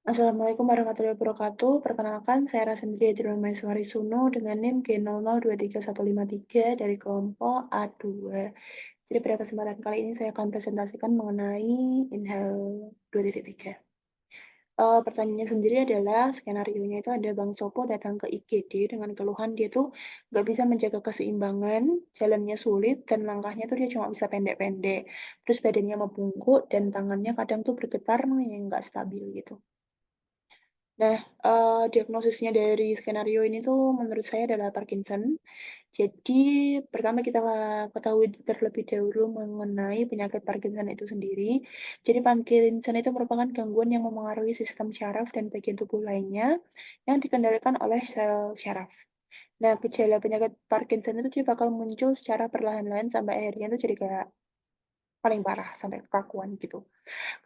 Assalamualaikum warahmatullahi wabarakatuh. Perkenalkan, saya Rasendri Adriana Maiswari Suno dengan NIM G00233153 dari kelompok A2. Jadi pada kesempatan kali ini saya akan presentasikan mengenai Inhale 2.3. Pertanyaannya sendiri adalah skenario-nya itu ada Bang Sopo datang ke IGD dengan keluhan dia tuh nggak bisa menjaga keseimbangan, jalannya sulit, dan langkahnya tuh dia cuma bisa pendek-pendek. Terus badannya membungkuk dan tangannya kadang tuh bergetar yang nggak stabil gitu. Nah, diagnosisnya dari skenario ini tuh menurut saya adalah Parkinson. Jadi pertama kita ketahui terlebih dahulu mengenai penyakit Parkinson itu sendiri. Jadi Parkinson itu merupakan gangguan yang memengaruhi sistem syaraf dan bagian tubuh lainnya yang dikendalikan oleh sel syaraf. Nah, gejala penyakit Parkinson itu dia bakal muncul secara perlahan-lahan sampai akhirnya tuh jadi kayak paling parah sampai kekakuan gitu.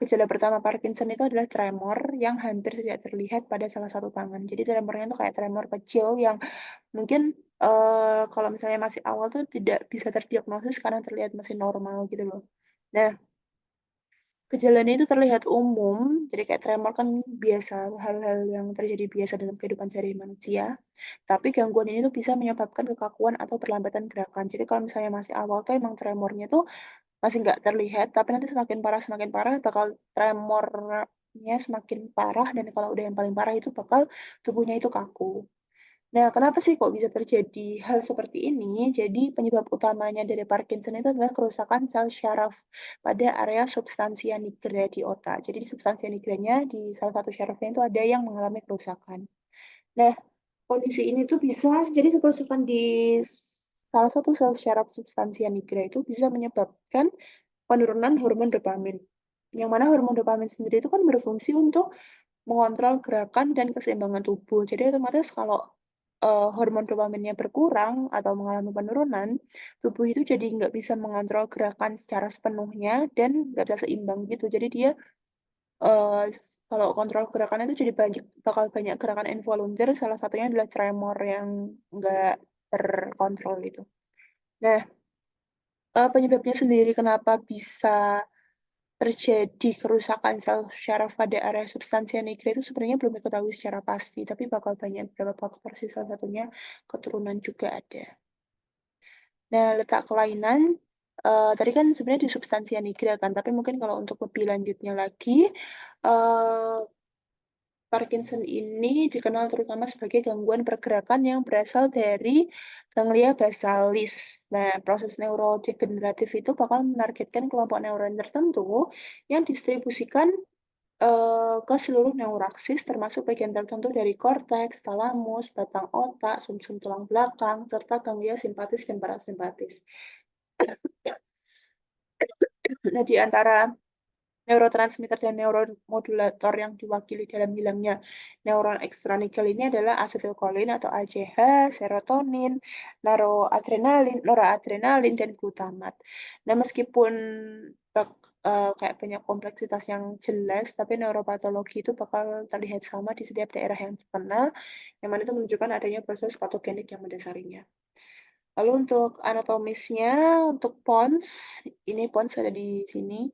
Gejala pertama Parkinson itu adalah tremor yang hampir tidak terlihat pada salah satu tangan. Jadi tremornya tuh kayak tremor kecil yang mungkin, kalau misalnya masih awal tuh tidak bisa terdiagnosis karena terlihat masih normal gitu loh. Nah, gejalanya itu terlihat umum, jadi kayak tremor kan biasa, hal-hal yang terjadi biasa dalam kehidupan sehari manusia, tapi gangguan ini tuh bisa menyebabkan kekakuan atau perlambatan gerakan. Jadi kalau misalnya masih awal tuh emang tremornya tuh masih nggak terlihat, tapi nanti semakin parah bakal tremornya semakin parah dan kalau udah yang paling parah itu bakal tubuhnya itu kaku. Nah, kenapa sih kok bisa terjadi hal seperti ini? Jadi penyebab utamanya dari Parkinson itu adalah kerusakan sel syaraf pada area substansia nigra di otak. Jadi di substansia nigranya di salah satu syarafnya itu ada yang mengalami kerusakan. Nah, kondisi ini tuh bisa jadi kerusakan di salah satu sel syaraf substansia nigra itu bisa menyebabkan penurunan hormon dopamin. Yang mana hormon dopamin sendiri itu kan berfungsi untuk mengontrol gerakan dan keseimbangan tubuh. Jadi otomatis kalau, hormon dopaminnya berkurang atau mengalami penurunan, tubuh itu jadi nggak bisa mengontrol gerakan secara sepenuhnya dan nggak bisa seimbang gitu. Jadi dia, eee, kalau kontrol gerakannya itu jadi bakal banyak gerakan involunter, salah satunya adalah tremor yang nggak terkontrol itu. Nah, penyebabnya sendiri kenapa bisa terjadi kerusakan sel syaraf pada area substansia nigra itu sebenarnya belum diketahui secara pasti, tapi bakal banyak beberapa faktor sih, salah satunya keturunan juga ada. Nah, letak kelainan, tadi kan sebenarnya di substansia nigra kan, tapi mungkin kalau untuk lebih lanjutnya lagi, eee, Parkinson ini dikenal terutama sebagai gangguan pergerakan yang berasal dari ganglia basalis. Nah, proses neurodegeneratif itu bakal menargetkan kelompok neuron tertentu yang distribusikan ke seluruh neuraksis termasuk bagian tertentu dari korteks, talamus, batang otak, sumsum tulang belakang, serta ganglia simpatis dan parasimpatis. Nah, di antara neurotransmitter dan neuromodulator yang diwakili dalam hilangnya neuron ekstranikel ini adalah asetilkolin atau ACH, serotonin, noradrenalin, dan glutamat. Nah, meskipun bak kayak banyak kompleksitas yang jelas, tapi neuropatologi itu bakal terlihat sama di setiap daerah yang terkena, yang mana itu menunjukkan adanya proses patogenik yang mendasarinya. Lalu untuk anatomisnya, untuk pons, ini pons ada di sini.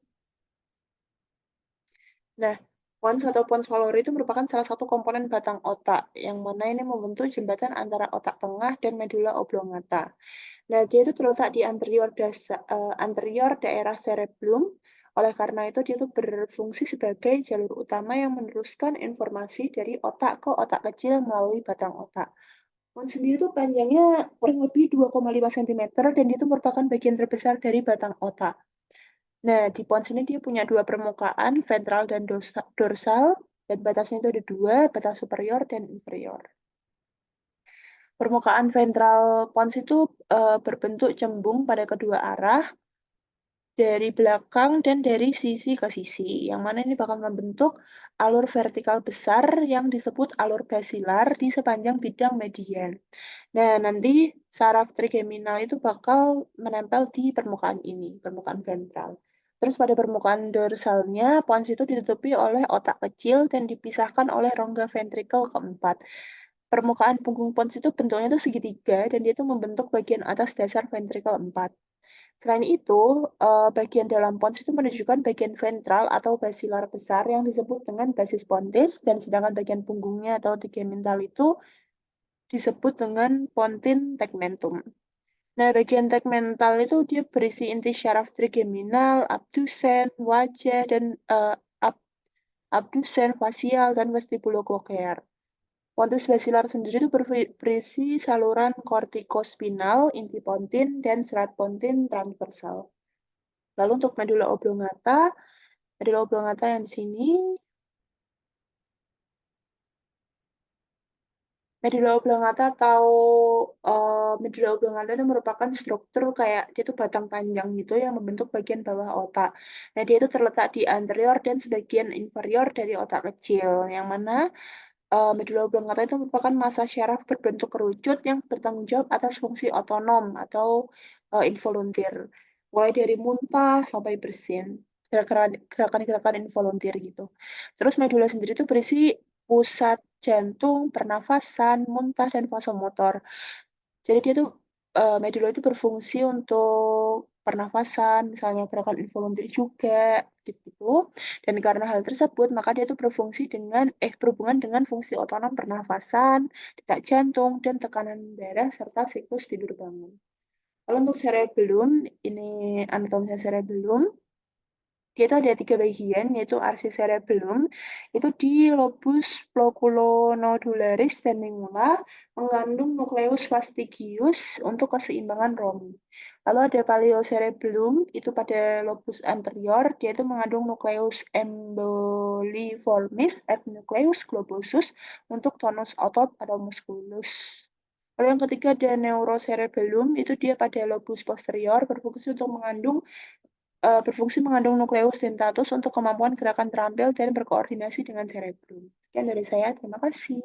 Nah, pons atau pons valori itu merupakan salah satu komponen batang otak, yang mana ini membentuk jembatan antara otak tengah dan medula oblongata. Nah, dia itu terletak di anterior daerah cerebellum. Oleh karena itu, dia itu berfungsi sebagai jalur utama yang meneruskan informasi dari otak ke otak kecil melalui batang otak. Pons sendiri tuh panjangnya kurang lebih 2,5 cm dan itu merupakan bagian terbesar dari batang otak. Nah, di pons ini dia punya 2 permukaan, ventral dan dorsal, dan batasnya itu ada 2, batas superior dan inferior. Permukaan ventral pons itu, berbentuk cembung pada kedua arah, dari belakang dan dari sisi ke sisi, yang mana ini bakal membentuk alur vertikal besar yang disebut alur basilar di sepanjang bidang median. Nah, nanti saraf trigeminal itu bakal menempel di permukaan ini, permukaan ventral. Terus pada permukaan dorsalnya, pons itu ditutupi oleh otak kecil dan dipisahkan oleh rongga ventrikel keempat. Permukaan punggung pons itu bentuknya itu segitiga dan dia itu membentuk bagian atas dasar ventrikel 4. Selain itu, bagian dalam pons itu menunjukkan bagian ventral atau basilar besar yang disebut dengan basis pontis, dan sedangkan bagian punggungnya atau tegmental itu disebut dengan pontin tegmentum. Nah, bagian tegmental itu dia berisi inti syaraf trigeminal, abdusen, wajah, dan abdusen, fasial, dan vestibulococlear. Pontus basilar sendiri itu berisi saluran kortikospinal, inti pontin, dan serat pontin transversal. Lalu untuk medulla oblongata yang di sini, medulla oblongata itu merupakan struktur kayak dia itu batang panjang gitu yang membentuk bagian bawah otak. Nah, dia itu terletak di anterior dan sebagian inferior dari otak kecil, yang mana medulla oblongata itu merupakan massa syaraf berbentuk kerucut yang bertanggung jawab atas fungsi otonom atau involuntir, mulai dari muntah sampai bersin, gerakan-gerakan involuntir gitu. Terus medulla sendiri itu berisi pusat jantung, pernafasan, muntah, dan vasomotor. Jadi dia tuh medulla itu berfungsi untuk pernafasan, misalnya gerakan involuntir juga, gitu. Dan karena hal tersebut, maka dia itu berhubungan dengan fungsi otonom pernafasan, detak jantung, dan tekanan darah, serta siklus tidur bangun. Lalu untuk cerebellum, ini anatomi cerebellum, dia itu ada 3 bagian, yaitu arsi cerebellum, itu di lobus floculonodularis dan mingula, mengandung nukleus fastigius untuk keseimbangan Romi. Lalu ada paleo-cerebellum, itu pada lobus anterior, dia itu mengandung nukleus emboliformis et nucleus globosus untuk tonus otot atau musculus. Lalu yang ketiga ada neurocerebellum, itu dia pada lobus posterior berfungsi mengandung nukleus dentatus untuk kemampuan gerakan terampil dan berkoordinasi dengan cerebrum. Sekian dari saya, terima kasih.